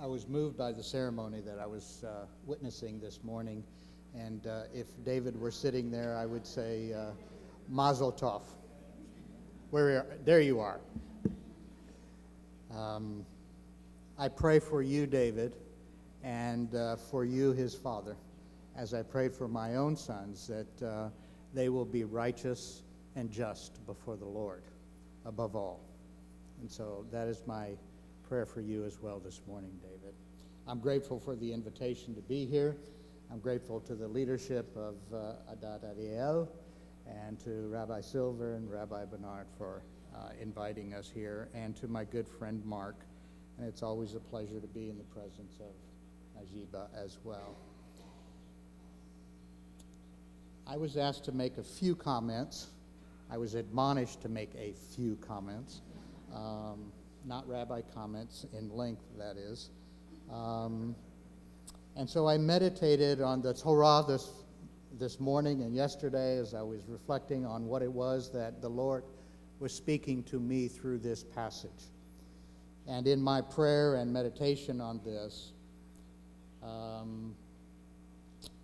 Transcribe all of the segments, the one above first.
I was moved by the ceremony that I was witnessing this morning, and if David were sitting there, I would say, Mazel Tov. There you are. I pray for you, David, and for you, his father, as I pray for my own sons, that they will be righteous and just before the Lord, above all. And so that is my prayer for you as well this morning, David. I'm grateful for the invitation to be here. I'm grateful to the leadership of Adat and to Rabbi Silver and Rabbi Bernard for inviting us here, and to my good friend Mark. And it's always a pleasure to be in the presence of Najiba as well. I was asked to make a few comments. I was admonished to make a few comments, not rabbi comments in length, that is. And so I meditated on the Torah this morning and yesterday as I was reflecting on what it was that the Lord was speaking to me through this passage. And in my prayer and meditation on this,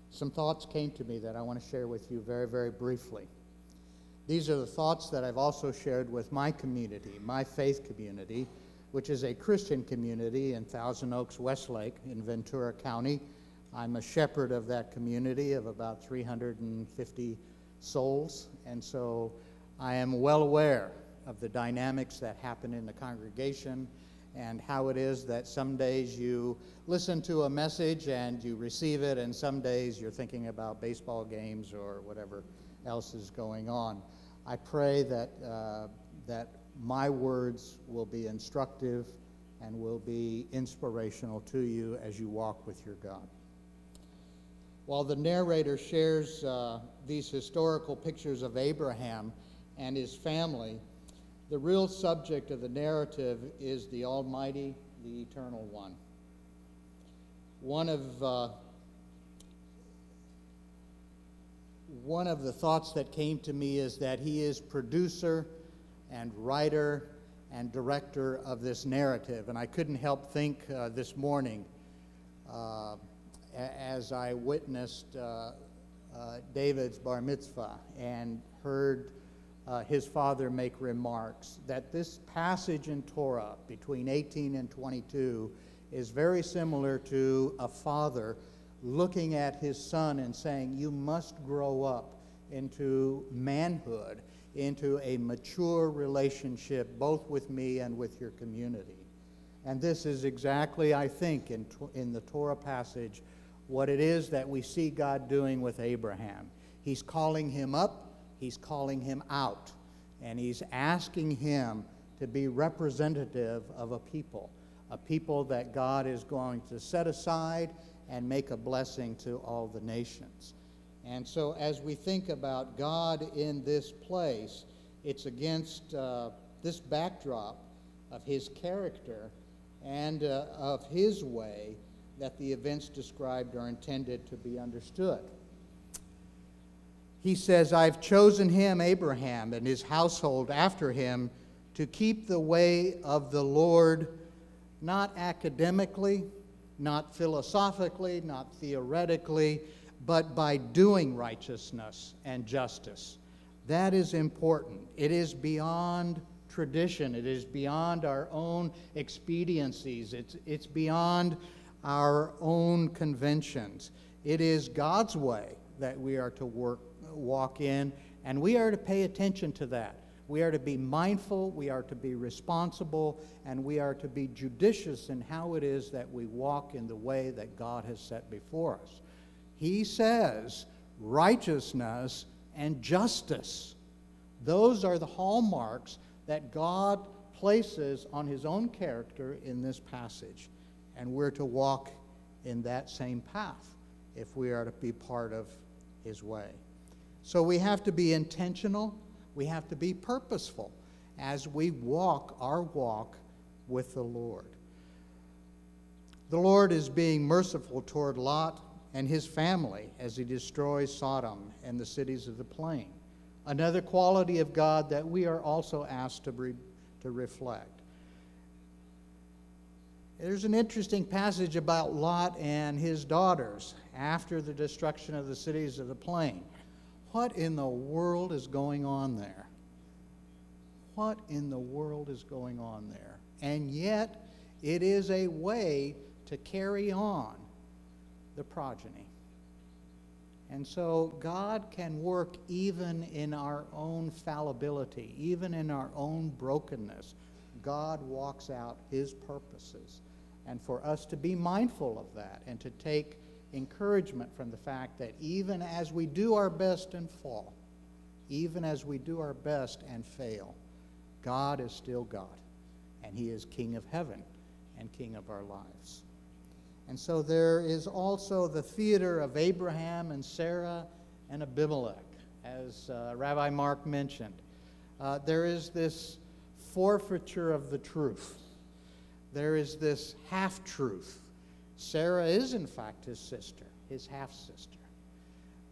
some thoughts came to me that I want to share with you very, very briefly. These are the thoughts that I've also shared with my community, my faith community, which is a Christian community in Thousand Oaks, Westlake in Ventura County. I'm a shepherd of that community of about 350 souls, and so I am well aware of the dynamics that happen in the congregation and how it is that some days you listen to a message and you receive it, and some days you're thinking about baseball games or whatever else is going on. I pray that my words will be instructive and will be inspirational to you as you walk with your God. While the narrator shares these historical pictures of Abraham and his family, the real subject of the narrative is the Almighty, the Eternal One. One of the thoughts that came to me is that he is producer and writer and director of this narrative. And I couldn't help think this morning as I witnessed David's bar mitzvah and heard his father make remarks, that this passage in Torah between 18 and 22 is very similar to a father looking at his son and saying, you must grow up into manhood, into a mature relationship, both with me and with your community. And this is exactly, I think, in the Torah passage, what it is that we see God doing with Abraham. He's calling him up, he's calling him out, and he's asking him to be representative of a people that God is going to set aside and make a blessing to all the nations. And so as we think about God in this place, it's against this backdrop of his character and of his way that the events described are intended to be understood. He says, I've chosen him, Abraham, and his household after him, to keep the way of the Lord, not academically, not philosophically, not theoretically, but by doing righteousness and justice. That is important. It is beyond tradition. It is beyond our own expediencies. It's beyond our own conventions. It is God's way that we are to walk in, and we are to pay attention to that. We are to be mindful, we are to be responsible, and we are to be judicious in how it is that we walk in the way that God has set before us. He says righteousness and justice. Those are the hallmarks that God places on his own character in this passage. And we're to walk in that same path if we are to be part of his way. So we have to be intentional. We have to be purposeful as we walk our walk with the Lord. The Lord is being merciful toward Lot and his family as he destroys Sodom and the cities of the plain. Another quality of God that we are also asked to reflect. There's an interesting passage about Lot and his daughters after the destruction of the cities of the plain. What in the world is going on there? What in the world is going on there? And yet, it is a way to carry on the progeny. And so God can work even in our own fallibility, even in our own brokenness. God walks out his purposes. And for us to be mindful of that and to take encouragement from the fact that even as we do our best and fall, even as we do our best and fail, God is still God, and he is King of heaven and King of our lives. And so there is also the theater of Abraham and Sarah and Abimelech, as Rabbi Mark mentioned. There is this forfeiture of the truth. There is this half-truth. Sarah is, in fact, his sister, his half-sister,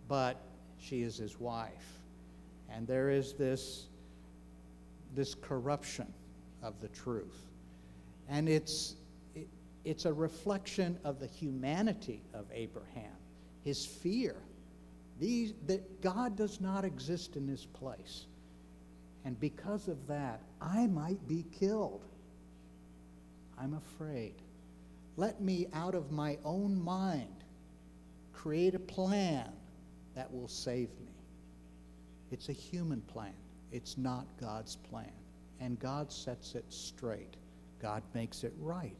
but she is his wife. And there is this corruption of the truth. And it's a reflection of the humanity of Abraham, his fear, that God does not exist in this place. And because of that, I might be killed. I'm afraid. Let me, out of my own mind, create a plan that will save me. It's a human plan. It's not God's plan. And God sets it straight. God makes it right.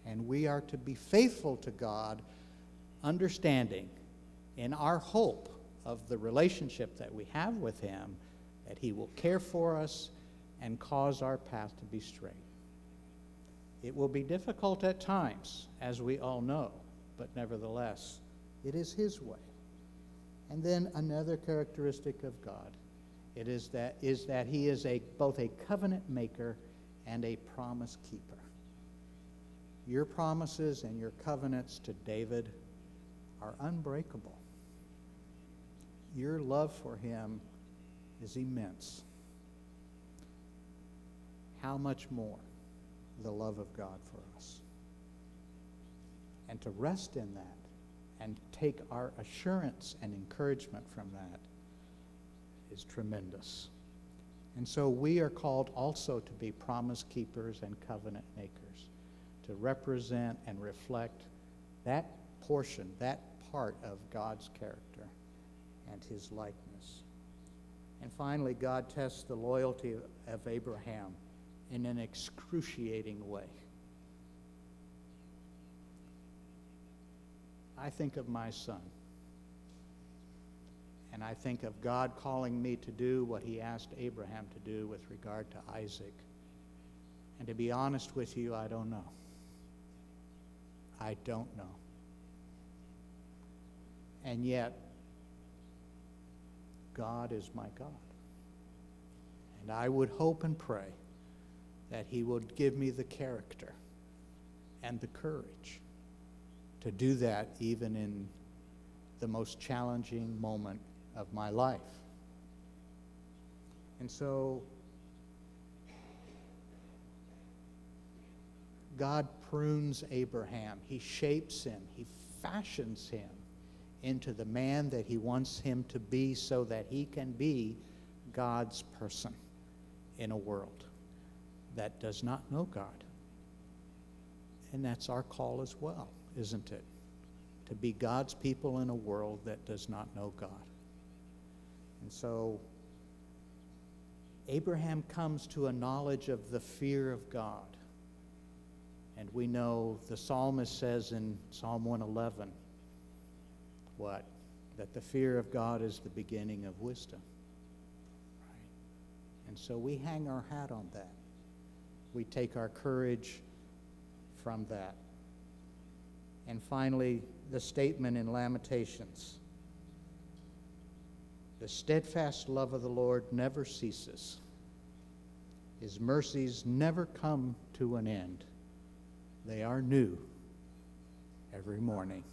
And we are to be faithful to God, understanding in our hope of the relationship that we have with him, that he will care for us and cause our path to be straight. It will be difficult at times, as we all know, but nevertheless, it is his way. And then another characteristic of God, it is that he is both a covenant maker and a promise keeper. Your promises and your covenants to David are unbreakable. Your love for him is immense. How much more the love of God for us? And to rest in that and take our assurance and encouragement from that is tremendous. And so we are called also to be promise keepers and covenant makers, to represent and reflect that portion, that part of God's character and his likeness. And finally, God tests the loyalty of Abraham in an excruciating way. I think of my son, and I think of God calling me to do what he asked Abraham to do with regard to Isaac. And to be honest with you, I don't know. I don't know. And yet, God is my God. And I would hope and pray that he would give me the character and the courage to do that even in the most challenging moment of my life. And so God prunes Abraham. He shapes him. He fashions him into the man that he wants him to be so that he can be God's person in a world that does not know God. And that's our call as well, isn't it? To be God's people in a world that does not know God. And so Abraham comes to a knowledge of the fear of God. And we know the psalmist says in Psalm 111, what? That the fear of God is the beginning of wisdom. Right? And so we hang our hat on that. We take our courage from that. And finally, the statement in Lamentations. The steadfast love of the Lord never ceases. His mercies never come to an end. They are new every morning.